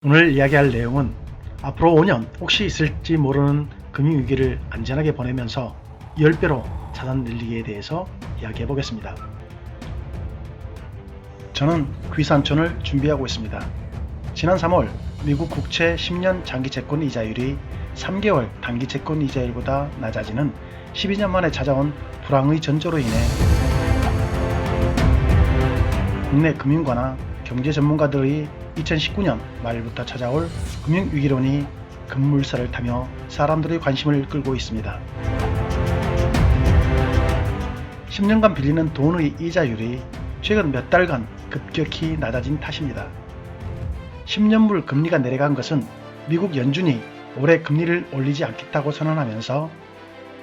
오늘 이야기할 내용은 앞으로 5년 혹시 있을지 모르는 금융위기를 안전하게 보내면서 10배로 자산 늘리기에 대해서 이야기해 보겠습니다. 저는 귀산촌을 준비하고 있습니다. 지난 3월 미국 국채 10년 장기채권 이자율이 3개월 단기채권 이자율보다 낮아지는 12년 만에 찾아온 불황의 전조로 인해 국내 금융가나 경제 전문가들의 2019년 말부터 찾아올 금융위기론이 급물살을 타며 사람들의 관심을 끌고 있습니다. 10년간 빌리는 돈의 이자율이 최근 몇 달간 급격히 낮아진 탓입니다. 10년물 금리가 내려간 것은 미국 연준이 올해 금리를 올리지 않겠다고 선언하면서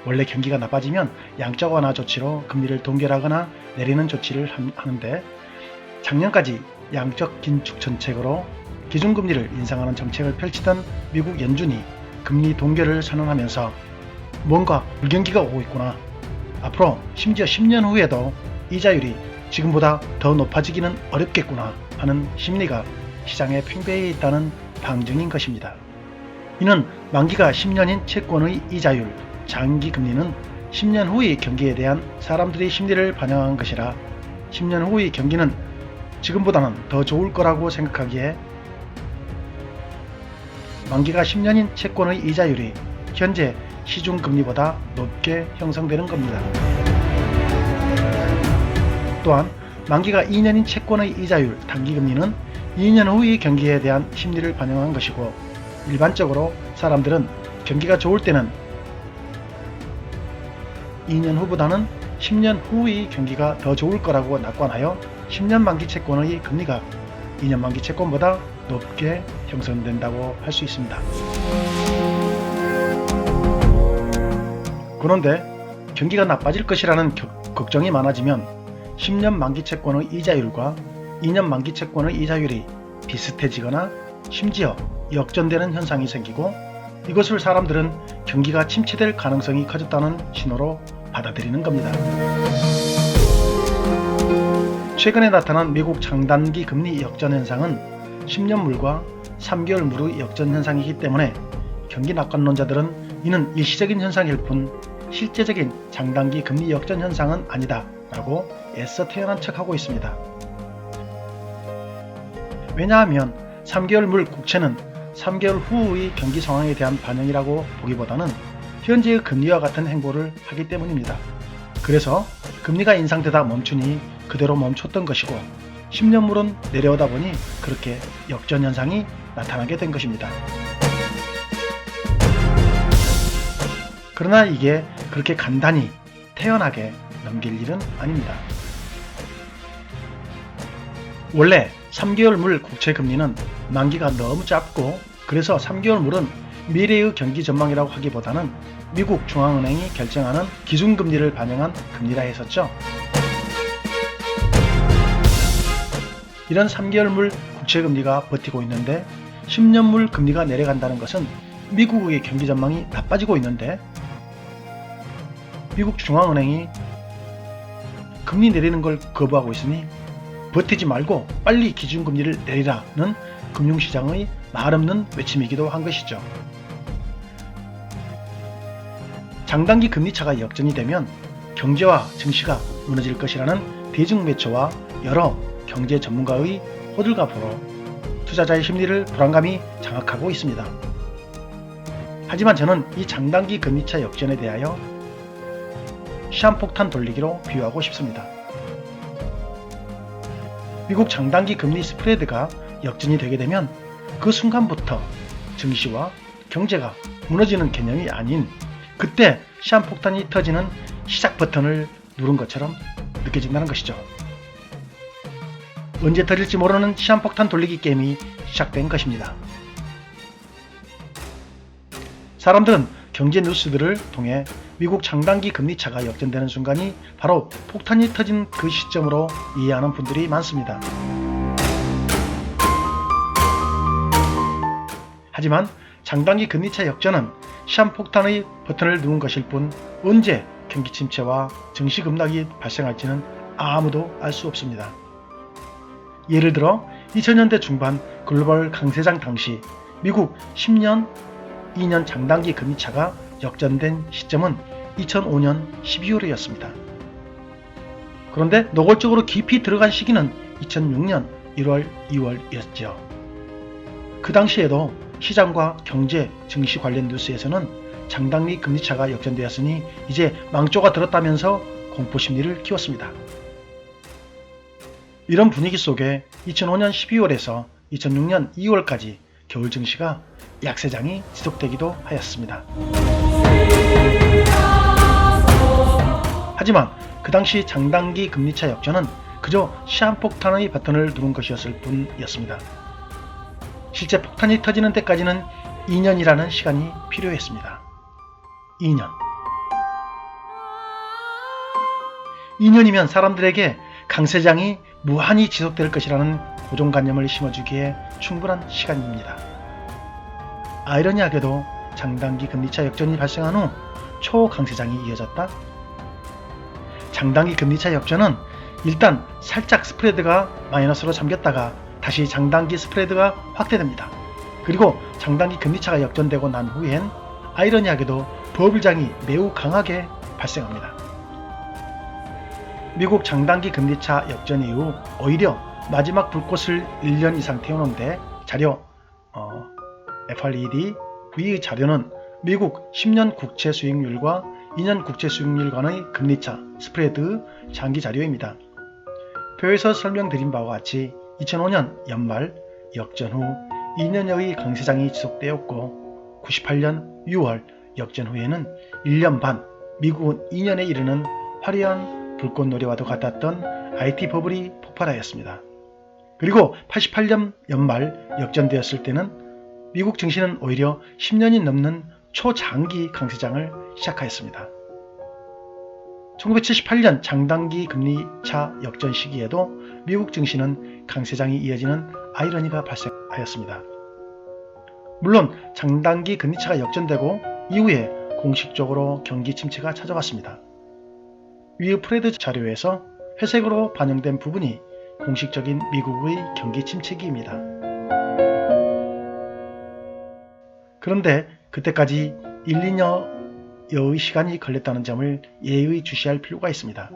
원래 경기가 나빠지면 양적 완화 조치로 금리를 동결하거나 내리는 조치를 하는데 작년까지 양적 긴축 정책으로 기준금리를 인상하는 정책을 펼치던 미국 연준이 금리 동결을 선언하면서 뭔가 불경기가 오고 있구나. 앞으로 심지어 10년 후에도 이자율이 지금보다 더 높아지기는 어렵겠구나 하는 심리가 시장에 팽배해 있다는 방증인 것입니다. 이는 만기가 10년인 채권의 이자율, 장기금리는 10년 후의 경기에 대한 사람들의 심리를 반영한 것이라 10년 후의 경기는 지금보다는 더 좋을 거라고 생각하기에 만기가 10년인 채권의 이자율이 현재 시중금리보다 높게 형성되는 겁니다. 또한 만기가 2년인 채권의 이자율 단기금리는 2년 후의 경기에 대한 심리를 반영한 것이고 일반적으로 사람들은 경기가 좋을 때는 2년 후보다는 10년 후의 경기가 더 좋을 거라고 낙관하여 10년 만기 채권의 금리가 2년 만기 채권보다 높게 형성된다고 할 수 있습니다. 그런데 경기가 나빠질 것이라는 걱정이 많아지면 10년 만기 채권의 이자율과 2년 만기 채권의 이자율이 비슷해지거나 심지어 역전되는 현상이 생기고 이것을 사람들은 경기가 침체될 가능성이 커졌다는 신호로 받아들이는 겁니다. 최근에 나타난 미국 장단기 금리 역전 현상은 10년물과 3개월물의 역전 현상이기 때문에 경기 낙관론자들은 이는 일시적인 현상일 뿐 실제적인 장단기 금리 역전 현상은 아니다 라고 애써 태연한 척하고 있습니다. 왜냐하면 3개월물 국채는 3개월 후의 경기 상황에 대한 반영이라고 보기보다는 현재의 금리와 같은 행보를 하기 때문입니다. 그래서 금리가 인상되다 멈추니 그대로 멈췄던 것이고 10년물은 내려오다 보니 그렇게 역전 현상이 나타나게 된 것입니다. 그러나 이게 그렇게 간단히 태연하게 넘길 일은 아닙니다. 원래 3개월물 국채 금리는 만기가 너무 짧고 그래서 3개월물은 미래의 경기 전망이라고 하기보다는 미국 중앙은행이 결정하는 기준금리를 반영한 금리라 했었죠. 이런 3개월물 국채금리가 버티고 있는데 10년물 금리가 내려간다는 것은 미국의 경기 전망이 나빠지고 있는데 미국 중앙은행이 금리 내리는 걸 거부하고 있으니 버티지 말고 빨리 기준금리를 내리라는 금융시장의 말없는 외침이기도 한 것이죠. 장단기 금리차가 역전이 되면 경제와 증시가 무너질 것이라는 대중매체와 여러 경제 전문가의 호들갑으로 투자자의 심리를 불안감이 장악하고 있습니다. 하지만 저는 이 장단기 금리차 역전에 대하여 시한폭탄 돌리기로 비유하고 싶습니다. 미국 장단기 금리 스프레드가 역전이 되게 되면 그 순간부터 증시와 경제가 무너지는 개념이 아닌 그때 시한폭탄이 터지는 시작 버튼을 누른 것처럼 느껴진다는 것이죠. 언제 터질지 모르는 시한폭탄 돌리기 게임이 시작된 것입니다. 사람들은 경제 뉴스들을 통해 미국 장단기 금리차가 역전되는 순간이 바로 폭탄이 터진 그 시점으로 이해하는 분들이 많습니다. 하지만 장단기 금리차 역전은 시한폭탄의 버튼을 누른 것일 뿐 언제 경기 침체와 증시 급락이 발생할지는 아무도 알 수 없습니다. 예를 들어 2000년대 중반 글로벌 강세장 당시 미국 10년, 2년 장단기 금리차가 역전된 시점은 2005년 12월이었습니다. 그런데 노골적으로 깊이 들어간 시기는 2006년 1월, 2월이었죠. 그 당시에도 시장과 경제, 증시 관련 뉴스에서는 장단기 금리차가 역전되었으니 이제 망조가 들었다면서 공포심리를 키웠습니다. 이런 분위기 속에 2005년 12월에서 2006년 2월까지 겨울 증시가 약세장이 지속되기도 하였습니다. 하지만 그 당시 장단기 금리차 역전은 그저 시한폭탄의 버튼을 누른 것이었을 뿐이었습니다. 실제 폭탄이 터지는 데까지는 2년이라는 시간이 필요했습니다. 2년이면 사람들에게 강세장이 무한히 지속될 것이라는 고정관념을 심어주기에 충분한 시간입니다. 아이러니하게도 장단기 금리차 역전이 발생한 후 초강세장이 이어졌다. 장단기 금리차 역전은 일단 살짝 스프레드가 마이너스로 잠겼다가 다시 장단기 스프레드가 확대됩니다. 그리고 장단기 금리차가 역전되고 난 후엔 아이러니하게도 버블장이 매우 강하게 발생합니다. 미국 장단기 금리차 역전 이후 오히려 마지막 불꽃을 1년 이상 태우는데 자료 FRED 위의 자료는 미국 10년 국채 수익률과 2년 국채 수익률 간의 금리차 스프레드 장기 자료입니다. 표에서 설명드린 바와 같이 2005년 연말 역전 후 2년여의 강세장이 지속되었고 98년 6월 역전 후에는 1년 반 미국은 2년에 이르는 화려한 불꽃놀이와도 같았던 IT 버블이 폭발하였습니다. 그리고 88년 연말 역전되었을 때는 미국 증시는 오히려 10년이 넘는 초장기 강세장을 시작하였습니다. 1978년 장단기 금리차 역전 시기에도 미국 증시는 강세장이 이어지는 아이러니가 발생하였습니다. 물론 장단기 금리차가 역전되고 이후에 공식적으로 경기 침체가 찾아왔습니다. 위의 프레드 자료에서 회색으로 반영된 부분이 공식적인 미국의 경기 침체기입니다. 그런데 그때까지 1, 2년여의 시간이 걸렸다는 점을 예의 주시할 필요가 있습니다.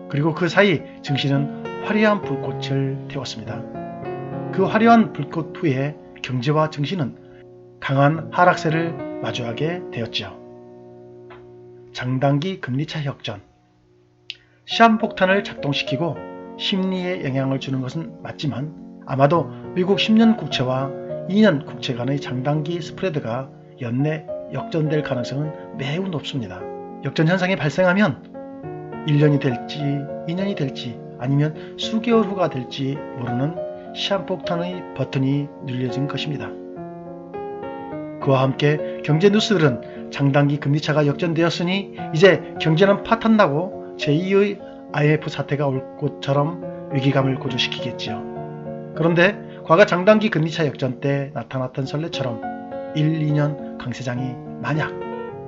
그리고 그 사이 증시는 화려한 불꽃을 태웠습니다. 그 화려한 불꽃 후에 경제와 증시는 강한 하락세를 마주하게 되었죠. 장단기 금리차 역전. 시한폭탄을 작동시키고 심리에 영향을 주는 것은 맞지만 아마도 미국 10년 국채와 2년 국채 간의 장단기 스프레드가 연내 역전될 가능성은 매우 높습니다. 역전 현상이 발생하면 1년이 될지 2년이 될지 아니면 수개월 후가 될지 모르는 시한폭탄의 버튼이 눌려진 것입니다. 그와 함께 경제 뉴스들은 장단기 금리차가 역전되었으니 이제 경제는 파탄나고 제2의 IMF 사태가 올 것처럼 위기감을 고조시키겠지요. 그런데 과거 장단기 금리차 역전 때 나타났던 설레처럼 1, 2년 강세장이 만약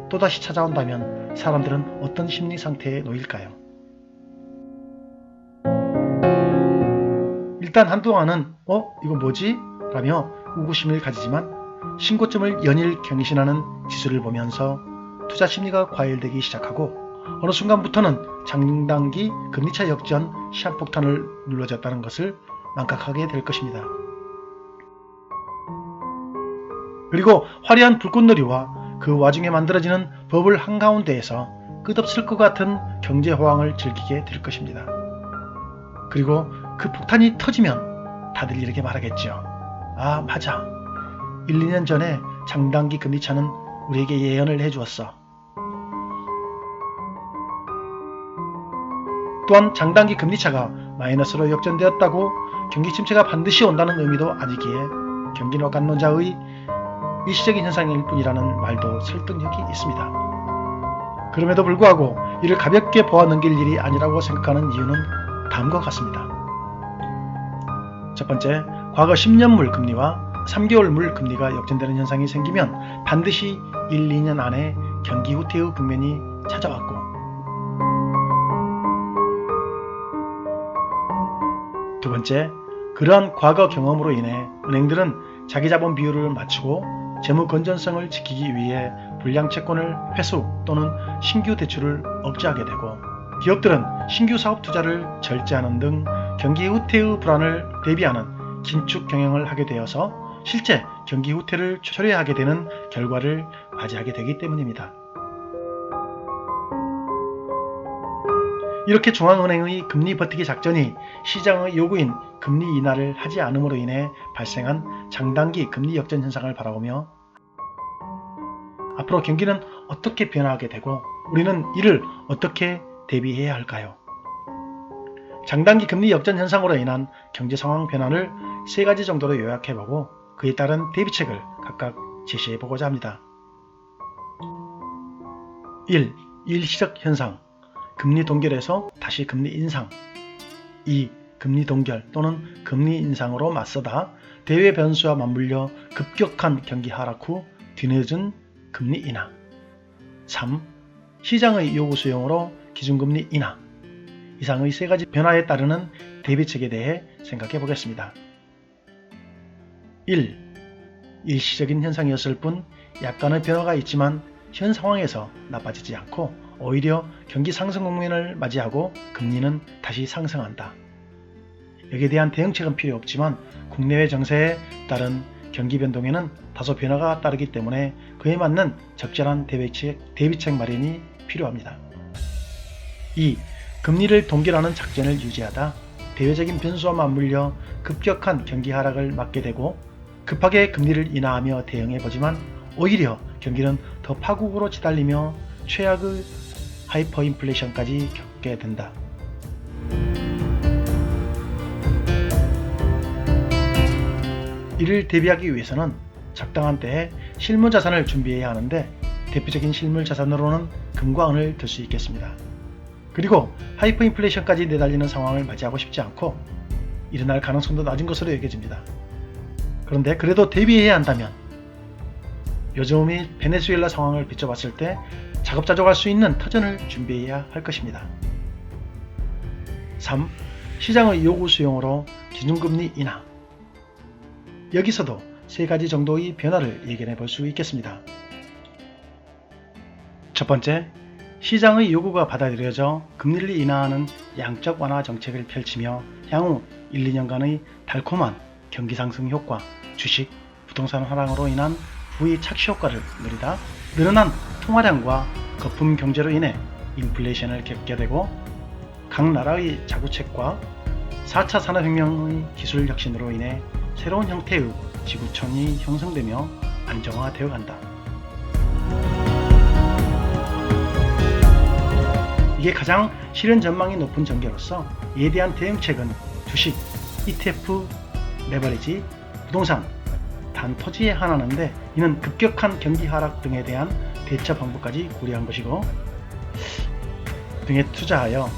또다시 찾아온다면 사람들은 어떤 심리 상태에 놓일까요? 일단 한동안은 이거 뭐지? 라며 의구심을 가지지만 신고점을 연일 경신하는 지수를 보면서 투자 심리가 과열되기 시작하고 어느 순간부터는 장단기 금리차 역전 시한폭탄을 눌러졌다는 것을 망각하게 될 것입니다. 그리고 화려한 불꽃놀이와 그 와중에 만들어지는 버블 한가운데에서 끝없을 것 같은 경제 호황을 즐기게 될 것입니다. 그리고 그 폭탄이 터지면 다들 이렇게 말하겠죠. 아, 맞아. 1, 2년 전에 장단기 금리차는 우리에게 예언을 해주었어. 또한 장단기 금리차가 마이너스로 역전되었다고 경기 침체가 반드시 온다는 의미도 아니기에 경기노간론자의 일시적인 현상일 뿐이라는 말도 설득력이 있습니다. 그럼에도 불구하고 이를 가볍게 보아 넘길 일이 아니라고 생각하는 이유는 다음과 같습니다. 첫 번째, 과거 10년물 금리와 3개월물 금리가 역전되는 현상이 생기면 반드시 1, 2년 안에 경기 후퇴의 국면이 찾아왔고, 두 번째, 그러한 과거 경험으로 인해 은행들은 자기 자본 비율을 맞추고 재무 건전성을 지키기 위해 불량 채권을 회수 또는 신규 대출을 억제하게 되고, 기업들은 신규 사업 투자를 절제하는 등 경기 후퇴의 불안을 대비하는 긴축 경영을 하게 되어서 실제 경기 후퇴를 초래하게 되는 결과를 맞이하게 되기 때문입니다. 이렇게 중앙은행의 금리 버티기 작전이 시장의 요구인 금리 인하를 하지 않음으로 인해 발생한 장단기 금리 역전 현상을 바라보며 앞으로 경기는 어떻게 변화하게 되고 우리는 이를 어떻게 대비해야 할까요? 장단기 금리 역전 현상으로 인한 경제 상황 변화를 세 가지 정도로 요약해보고 그에 따른 대비책을 각각 제시해보고자 합니다. 1. 일시적 현상, 금리 동결에서 다시 금리 인상. 2. 금리 동결 또는 금리 인상으로 맞서다 대외 변수와 맞물려 급격한 경기 하락 후 뒤늦은 금리 인하. 3. 시장의 요구 수용으로 기준금리 인하. 이상의 세 가지 변화에 따르는 대비책에 대해 생각해 보겠습니다. 1. 일시적인 현상이었을 뿐 약간의 변화가 있지만 현 상황에서 나빠지지 않고 오히려 경기 상승 국면을 맞이하고 금리는 다시 상승한다. 여기에 대한 대응책은 필요 없지만 국내외 정세에 따른 경기 변동에는 다소 변화가 따르기 때문에 그에 맞는 적절한 대비책 마련이 필요합니다. 2. 금리를 동결하는 작전을 유지하다 대외적인 변수와 맞물려 급격한 경기 하락을 맞게 되고 급하게 금리를 인하하며 대응해보지만 오히려 경기는 더 파국으로 치달리며 최악의 하이퍼인플레이션까지 겪게 된다. 이를 대비하기 위해서는 적당한 때에 실물자산을 준비해야 하는데 대표적인 실물자산으로는 금과 은을 들 수 있겠습니다. 그리고 하이퍼인플레이션까지 내달리는 상황을 맞이하고 싶지 않고 일어날 가능성도 낮은 것으로 여겨집니다. 그런데 그래도 대비해야 한다면 요즘의 베네수엘라 상황을 비춰봤을 때 자급자족할 수 있는 터전을 준비해야 할 것입니다. 3. 시장의 요구 수용으로 기준금리 인하. 여기서도 세 가지 정도의 변화를 예견해 볼 수 있겠습니다. 첫 번째, 시장의 요구가 받아들여져 금리를 인하하는 양적 완화 정책을 펼치며 향후 1, 2년간의 달콤한 경기 상승 효과, 주식, 부동산 하락으로 인한 부의 착시 효과를 누리다 늘어난 통화량과 거품 경제로 인해 인플레이션을 겪게 되고 각 나라의 자구책과 4차 산업혁명의 기술 혁신으로 인해 새로운 형태의 지구촌이 형성되며 안정화되어 간다. 이게 가장 실현 전망이 높은 전개로서 이에 대한 대응책은 주식, ETF, 레버리지, 부동산, 단 토지에 한하는데 이는 급격한 경기 하락 등에 대한 대처 방법까지 고려한 것이고 등에 투자하여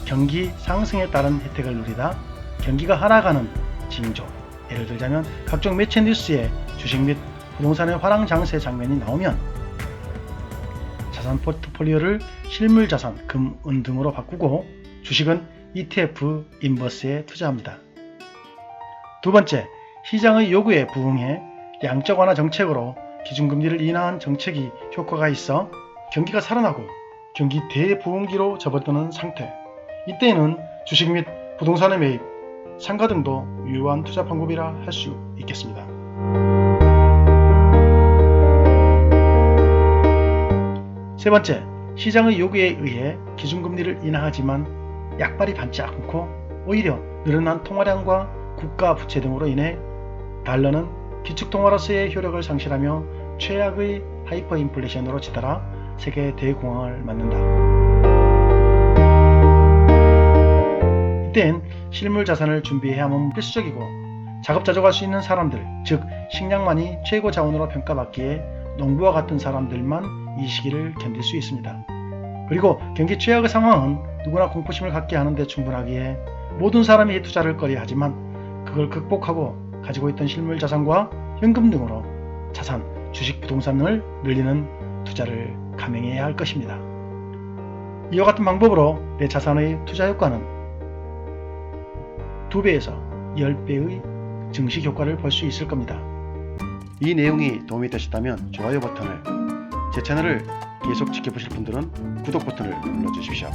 경기 상승에 따른 혜택을 누리다 경기가 하락하는 징조, 예를 들자면 각종 매체 뉴스에 주식 및 부동산의 화랑장세 장면이 나오면 자산 포트폴리오를 실물자산, 금, 은 등으로 바꾸고 주식은 ETF, 인버스에 투자합니다. 두 번째, 시장의 요구에 부응해 양적 완화 정책으로 기준금리를 인하한 정책이 효과가 있어 경기가 살아나고 경기 대부흥기로 접어드는 상태. 이때에는 주식 및 부동산의 매입, 상가 등도 유효한 투자 방법이라 할 수 있겠습니다. 세 번째, 시장의 요구에 의해 기준금리를 인하하지만 약발이 받지 않고 오히려 늘어난 통화량과 국가 부채 등으로 인해 달러는 기축통화로서의 효력을 상실하며 최악의 하이퍼인플레이션으로 치달아 세계 대공황을 맞는다. 이땐 실물자산을 준비해야 함은 필수적이고 자급자족할 수 있는 사람들, 즉 식량만이 최고 자원으로 평가받기에 농부와 같은 사람들만 이 시기를 견딜 수 있습니다. 그리고 경기 최악의 상황은 누구나 공포심을 갖게 하는데 충분하기에 모든 사람이 투자를 꺼려하지만 그걸 극복하고 가지고 있던 실물자산과 현금 등으로 자산, 주식, 부동산을 늘리는 투자를 감행해야 할 것입니다. 이와 같은 방법으로 내 자산의 투자 효과는 2배에서 10배의 증식 효과를 볼 수 있을 겁니다. 이 내용이 도움이 되셨다면 좋아요 버튼을, 제 채널을 계속 지켜보실 분들은 구독 버튼을 눌러주십시오.